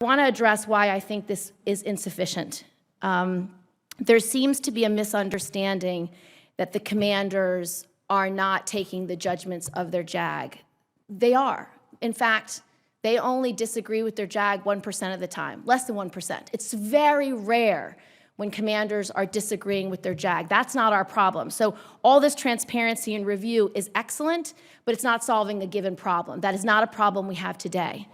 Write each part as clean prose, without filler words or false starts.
I want to address why I think this is insufficient. There seems to be a misunderstanding that the commanders are not taking the judgments of their JAG. They are. In fact, they only disagree with their JAG 1% of the time, less than 1%. It's very rare when commanders are disagreeing with their JAG. That's not our problem. So all this transparency and review is excellent, but it's not solving a given problem. That is not a problem we have today.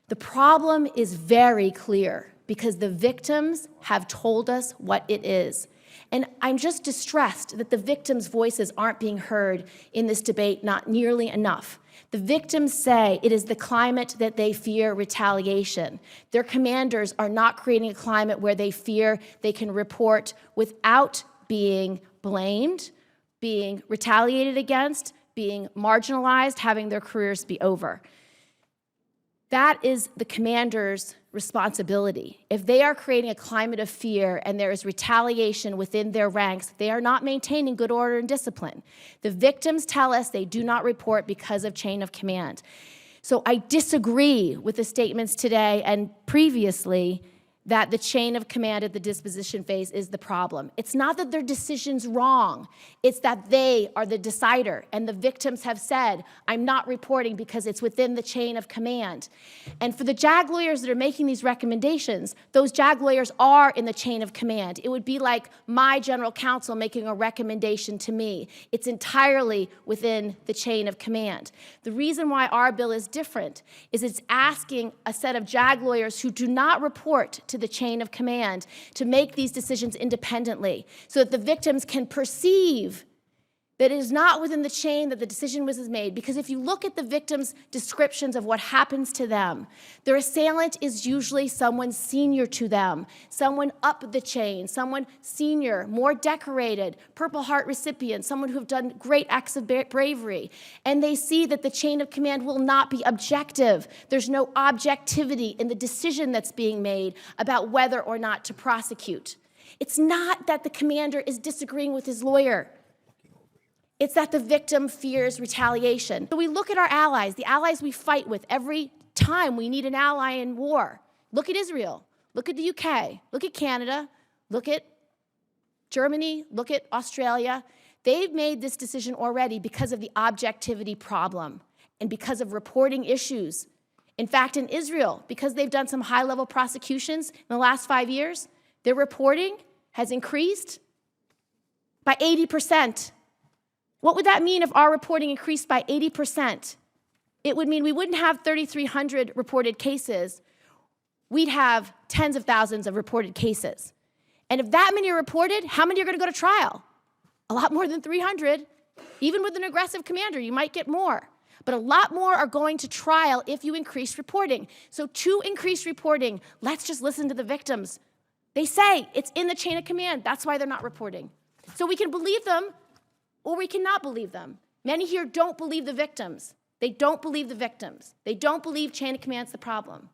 The problem is very clear because the victims have told us what it is. And I'm just distressed that the victims' voices aren't being heard in this debate, not nearly enough. The victims say it is the climate that they fear retaliation. Their commanders are not creating a climate where they fear they can report without being blamed, being retaliated against, being marginalized, having their careers be over. That is the commander's responsibility. If they are creating a climate of fear and there is retaliation within their ranks, they are not maintaining good order and discipline. The victims tell us they do not report because of chain of command. So I disagree with the statements today and previously that the chain of command at the disposition phase is the problem. It's not that their decision's wrong. It's that they are the decider, and the victims have said, I'm not reporting because it's within the chain of command. And for the JAG lawyers that are making these recommendations, those JAG lawyers are in the chain of command. It would be like my general counsel making a recommendation to me. It's entirely within the chain of command. The reason why our bill is different is it's asking a set of JAG lawyers who do not report to the chain of command to make these decisions independently so that the victims can perceive that it is not within the chain that the decision was made. Because if you look at the victims' descriptions of what happens to them, their assailant is usually someone senior to them, someone up the chain, someone senior, more decorated, Purple Heart recipient, someone who have done great acts of bravery. And they see that the chain of command will not be objective. There's no objectivity in the decision that's being made about whether or not to prosecute. It's not that the commander is disagreeing with his lawyer. It's that the victim fears retaliation. So we look at our allies, the allies we fight with every time we need an ally in war. Look at Israel, look at the UK, look at Canada, look at Germany, look at Australia. They've made this decision already because of the objectivity problem and because of reporting issues. In fact, in Israel, because they've done some high-level prosecutions in the last 5 years, their reporting has increased by 80%. What would that mean if our reporting increased by 80%? It would mean we wouldn't have 3,300 reported cases. We'd have tens of thousands of reported cases. And if that many are reported, how many are going to go to trial? A lot more than 300. Even with an aggressive commander, you might get more. But a lot more are going to trial if you increase reporting. So to increase reporting, let's just listen to the victims. They say it's in the chain of command. That's why they're not reporting. So we can believe them, or we cannot believe them. Many here don't believe the victims. They don't believe the victims. They don't believe chain of command's the problem.